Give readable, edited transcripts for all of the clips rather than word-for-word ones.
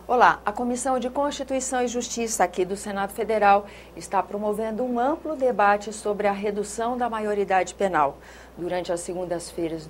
Olá, a Comissão de Constituição e Justiça aqui do Senado Federal está promovendo um amplo debate sobre a redução da maioridade penal. Durante as segundas-feiras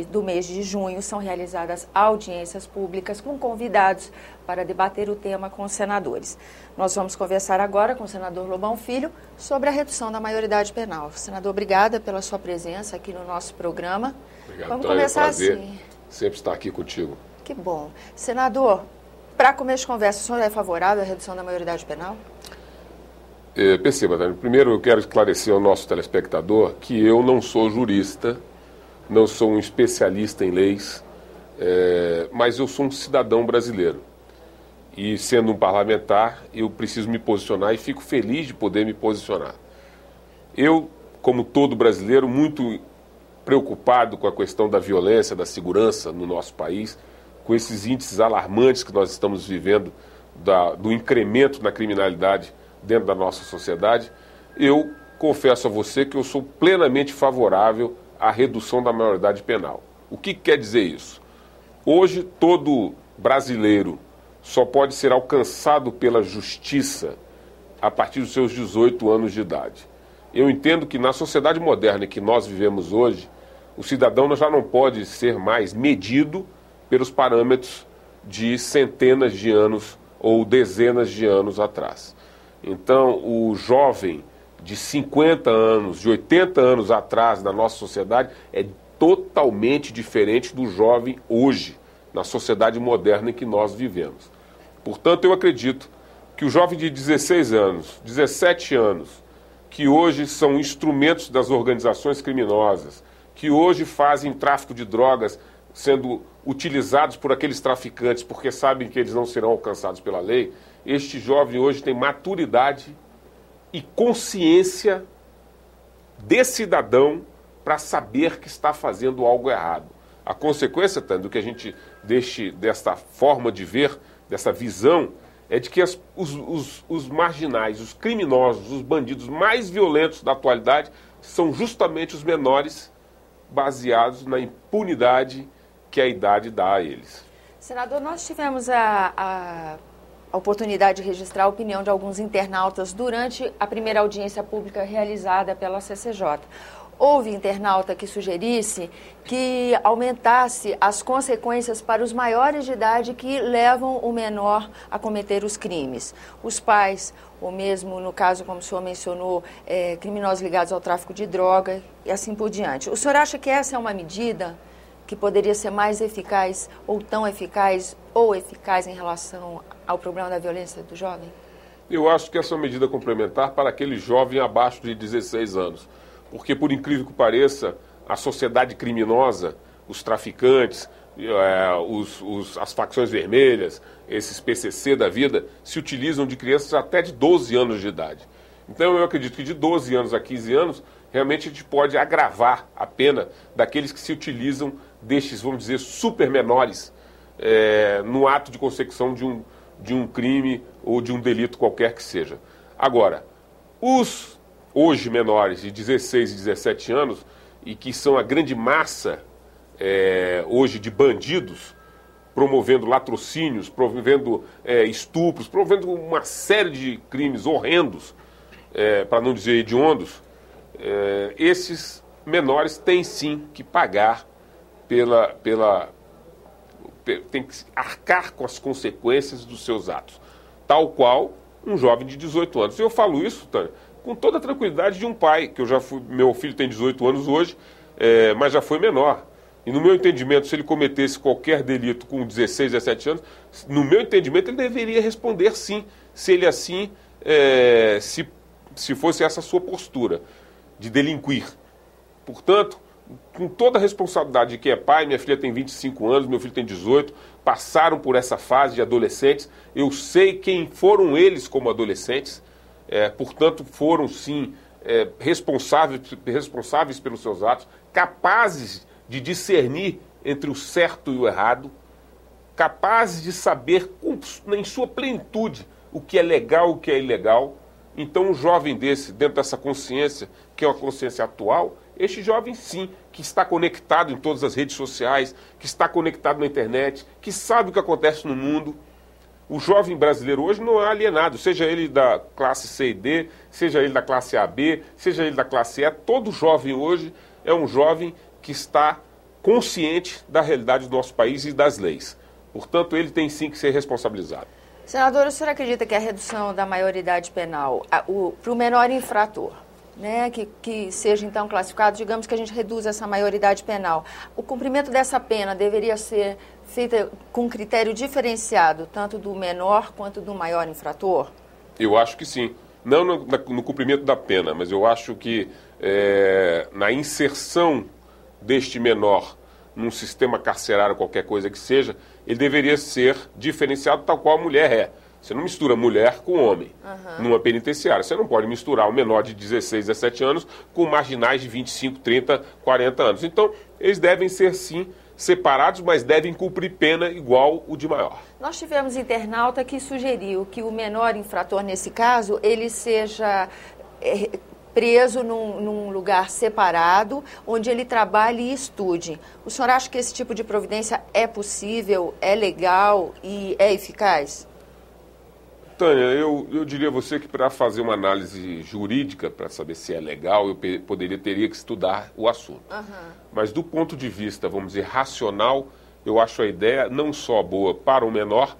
do mês de junho são realizadas audiências públicas com convidados para debater o tema com os senadores. Nós vamos conversar agora com o senador Lobão Filho sobre a redução da maioridade penal. Senador, obrigada pela sua presença aqui no nosso programa. Obrigado, vamos começar assim. Sempre estar aqui contigo. Que bom. Senador, para começo de conversa, o senhor é favorável à redução da maioridade penal? Perceba, Dani, primeiro eu quero esclarecer ao nosso telespectador que eu não sou jurista, não sou um especialista em leis, mas eu sou um cidadão brasileiro. E sendo um parlamentar, eu preciso me posicionar e fico feliz de poder me posicionar. Eu, como todo brasileiro, muito preocupado com a questão da violência, da segurança no nosso país, com esses índices alarmantes que nós estamos vivendo, do incremento na criminalidade dentro da nossa sociedade, eu confesso a você que eu sou plenamente favorável à redução da maioridade penal. O que quer dizer isso? Hoje, todo brasileiro só pode ser alcançado pela justiça a partir dos seus 18 anos de idade. Eu entendo que na sociedade moderna que nós vivemos hoje, o cidadão já não pode ser mais medido pelos parâmetros de centenas de anos ou dezenas de anos atrás. Então, o jovem de 50 anos, de 80 anos atrás na nossa sociedade é totalmente diferente do jovem hoje, na sociedade moderna em que nós vivemos. Portanto, eu acredito que o jovem de 16 anos, 17 anos, que hoje são instrumentos das organizações criminosas, que hoje fazem tráfico de drogas sendo utilizados por aqueles traficantes porque sabem que eles não serão alcançados pela lei, este jovem hoje tem maturidade e consciência de cidadão para saber que está fazendo algo errado. A consequência, tanto do que a gente deixe desta forma de ver, dessa visão, é de que os marginais, os criminosos, os bandidos mais violentos da atualidade são justamente os menores, baseados na impunidade que a idade dá a eles. Senador, nós tivemos a oportunidade de registrar a opinião de alguns internautas durante a primeira audiência pública realizada pela CCJ. Houve internauta que sugerisse que aumentasse as consequências para os maiores de idade que levam o menor a cometer os crimes. Os pais, ou mesmo, no caso, como o senhor mencionou, criminosos ligados ao tráfico de droga e assim por diante. O senhor acha que essa é uma medida que poderia ser mais eficaz ou tão eficaz ou eficaz em relação ao problema da violência do jovem? Eu acho que essa é uma medida complementar para aquele jovem abaixo de 16 anos. Porque, por incrível que pareça, a sociedade criminosa, os traficantes, as facções vermelhas, esses PCC da vida, se utilizam de crianças até de 12 anos de idade. Então, eu acredito que de 12 anos a 15 anos, realmente a gente pode agravar a pena daqueles que se utilizam destes, vamos dizer, super menores no ato de consecução de um crime ou de um delito qualquer que seja. Agora, os hoje menores de 16 e 17 anos, e que são a grande massa hoje de bandidos, promovendo latrocínios, promovendo estupros, promovendo uma série de crimes horrendos, para não dizer hediondos, esses menores têm sim que pagar tem que arcar com as consequências dos seus atos, tal qual um jovem de 18 anos. Eu falo isso, Tânia, com toda a tranquilidade de um pai, que meu filho tem 18 anos hoje, mas já foi menor. E no meu entendimento, se ele cometesse qualquer delito com 16, 17 anos, no meu entendimento ele deveria responder sim, se ele assim, se fosse essa sua postura de delinquir. Portanto, com toda a responsabilidade de quem é pai, minha filha tem 25 anos, meu filho tem 18, passaram por essa fase de adolescentes, eu sei quem foram eles como adolescentes, portanto, foram sim responsáveis pelos seus atos, capazes de discernir entre o certo e o errado, capazes de saber em sua plenitude o que é legal e o que é ilegal. Então, um jovem desse, dentro dessa consciência, que é uma consciência atual, este jovem, sim, que está conectado em todas as redes sociais, que está conectado na internet, que sabe o que acontece no mundo, O jovem brasileiro hoje não é alienado, seja ele da classe C e D, seja ele da classe AB, seja ele da classe E, todo jovem hoje é um jovem que está consciente da realidade do nosso país e das leis. Portanto, ele tem sim que ser responsabilizado. Senador, o senhor acredita que a redução da maioridade penal para o menor infrator, né, que seja então classificado, digamos que a gente reduz essa maioridade penal, o cumprimento dessa pena deveria ser feita com critério diferenciado, tanto do menor quanto do maior infrator? Eu acho que sim. Não no cumprimento da pena, mas eu acho que na inserção deste menor num sistema carcerário, qualquer coisa que seja, ele deveria ser diferenciado tal qual a mulher é. Você não mistura mulher com homem numa penitenciária. Você não pode misturar um menor de 16, 17 anos com marginais de 25, 30, 40 anos. Então, eles devem ser, sim, separados, mas devem cumprir pena igual o de maior. Nós tivemos internauta que sugeriu que o menor infrator, nesse caso, ele seja preso num lugar separado, onde ele trabalhe e estude. O senhor acha que esse tipo de providência é possível, é legal e é eficaz? Tânia, eu diria a você que para fazer uma análise jurídica, para saber se é legal, eu teria que estudar o assunto. Mas do ponto de vista, vamos dizer, racional, eu acho a ideia não só boa para o menor,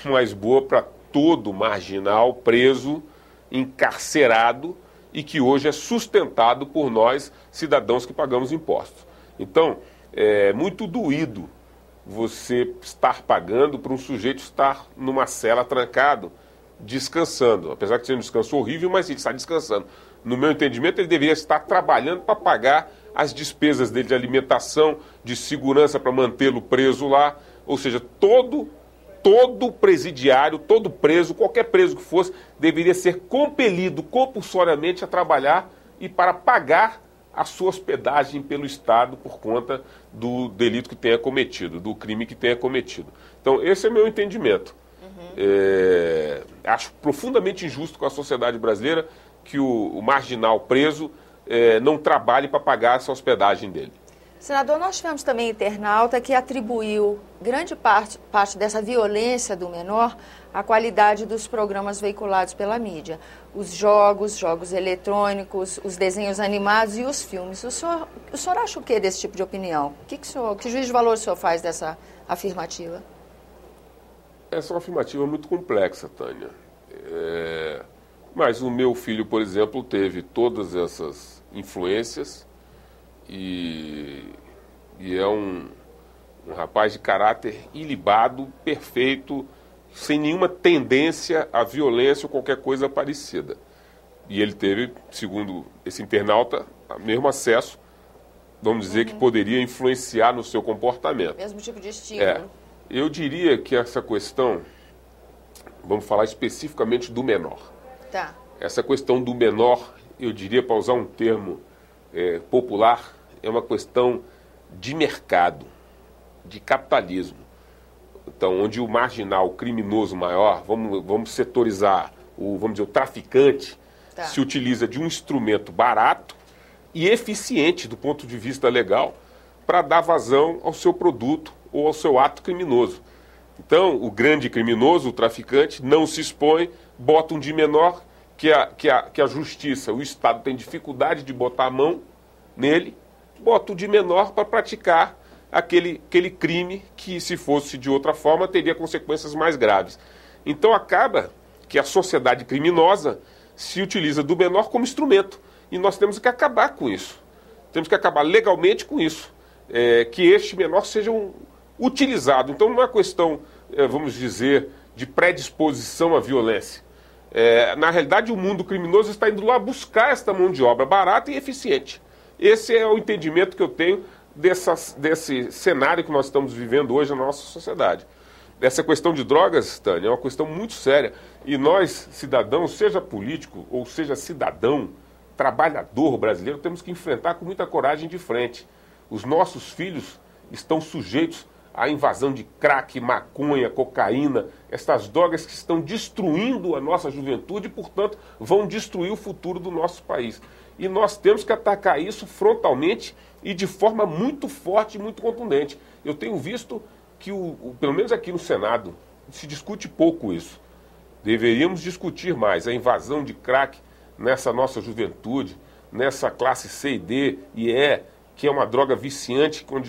mas boa para todo marginal preso, encarcerado e que hoje é sustentado por nós, cidadãos que pagamos impostos. Então, é muito doído você estar pagando para um sujeito estar numa cela trancado, descansando, apesar que seja um descanso horrível, mas ele está descansando. No meu entendimento, ele deveria estar trabalhando para pagar as despesas dele de alimentação, de segurança para mantê-lo preso lá, ou seja, todo presidiário, todo preso, qualquer preso que fosse, deveria ser compelido compulsoriamente a trabalhar e para pagar a sua hospedagem pelo Estado por conta do delito que tenha cometido, do crime que tenha cometido. Então, esse é meu entendimento. Acho profundamente injusto com a sociedade brasileira que o marginal preso não trabalhe para pagar essa hospedagem dele. Senador, nós tivemos também internauta que atribuiu grande parte dessa violência do menor à qualidade dos programas veiculados pela mídia. Os jogos eletrônicos, os desenhos animados e os filmes. O senhor acha o que desse tipo de opinião? Que juízo de valor o senhor faz dessa afirmativa? Essa é uma afirmativa muito complexa, Tânia. Mas o meu filho, por exemplo, teve todas essas influências e é um rapaz de caráter ilibado, perfeito, sem nenhuma tendência à violência ou qualquer coisa parecida. E ele teve, segundo esse internauta, o mesmo acesso, vamos dizer, que poderia influenciar no seu comportamento. Mesmo tipo de estímulo. Eu diria que essa questão, vamos falar especificamente do menor. Tá. Essa questão do menor, eu diria, para usar um termo popular, é uma questão de mercado, de capitalismo. Então, onde o marginal, o criminoso maior, vamos setorizar, vamos dizer, o traficante, se utiliza de um instrumento barato e eficiente do ponto de vista legal para dar vazão ao seu produto ou ao seu ato criminoso. Então, o grande criminoso, o traficante, não se expõe, bota um de menor, que a justiça, o Estado tem dificuldade de botar a mão nele, bota o de menor para praticar aquele crime que, se fosse de outra forma, teria consequências mais graves. Então, acaba que a sociedade criminosa se utiliza do menor como instrumento. E nós temos que acabar com isso. Temos que acabar legalmente com isso. Que este menor seja utilizado. Então, não é uma questão, vamos dizer, de predisposição à violência. Na realidade, o mundo criminoso está indo lá buscar esta mão de obra barata e eficiente. Esse é o entendimento que eu tenho desse cenário que nós estamos vivendo hoje na nossa sociedade. Essa questão de drogas, Tânia, é uma questão muito séria. E nós, cidadãos, seja político ou seja cidadão, trabalhador brasileiro, temos que enfrentar com muita coragem de frente. Os nossos filhos estão sujeitos à invasão de crack, maconha, cocaína, essas drogas que estão destruindo a nossa juventude e, portanto, vão destruir o futuro do nosso país. E nós temos que atacar isso frontalmente e de forma muito forte e muito contundente. Eu tenho visto que, pelo menos aqui no Senado, se discute pouco isso. Deveríamos discutir mais a invasão de crack nessa nossa juventude, nessa classe C e D e E, que é uma droga viciante, com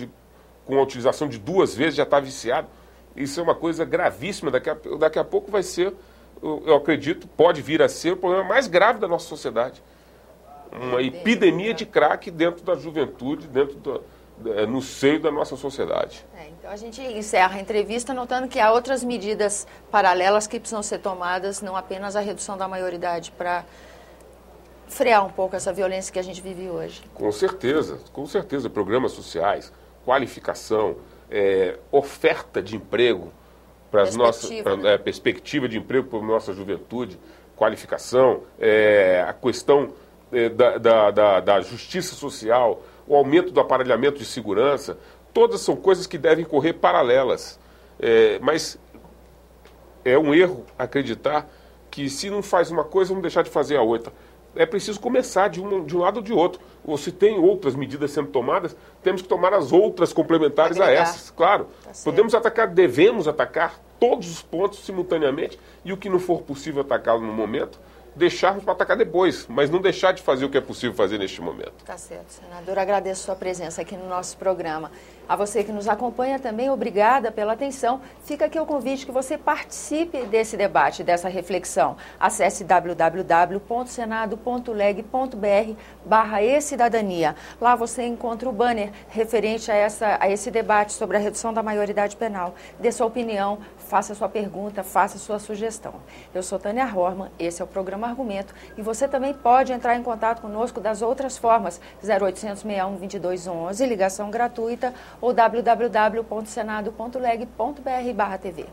a utilização de 2 vezes já está viciado. Isso é uma coisa gravíssima. Daqui a pouco vai ser, eu acredito, pode vir a ser o problema mais grave da nossa sociedade. Uma epidemia de crack dentro da juventude, no seio da nossa sociedade. Então a gente encerra a entrevista notando que há outras medidas paralelas que precisam ser tomadas, não apenas a redução da maioridade, para frear um pouco essa violência que a gente vive hoje. Com certeza. Programas sociais, qualificação, oferta de emprego para as nossas, perspectiva de emprego para a nossa juventude, qualificação, a questão da justiça social, o aumento do aparelhamento de segurança, todas são coisas que devem correr paralelas. Mas é um erro acreditar que se não faz uma coisa, vamos deixar de fazer a outra. É preciso começar de um lado ou de outro. Ou se tem outras medidas sendo tomadas, temos que tomar as outras complementares a essas. Claro, devemos atacar todos os pontos simultaneamente e o que não for possível atacá-lo no momento, deixarmos para atacar depois, mas não deixar de fazer o que é possível fazer neste momento. Tá certo, senador. Agradeço a sua presença aqui no nosso programa. A você que nos acompanha também, obrigada pela atenção. Fica aqui o convite que você participe desse debate, dessa reflexão. Acesse www.senado.leg.br/e-cidadania. Lá você encontra o banner referente a esse debate sobre a redução da maioridade penal. Dê sua opinião, faça sua pergunta, faça sua sugestão. Eu sou Tânia Horman, esse é o programa Argumento, e você também pode entrar em contato conosco das outras formas, 0800 61 2211, ligação gratuita, ou www.senado.leg.br/TV.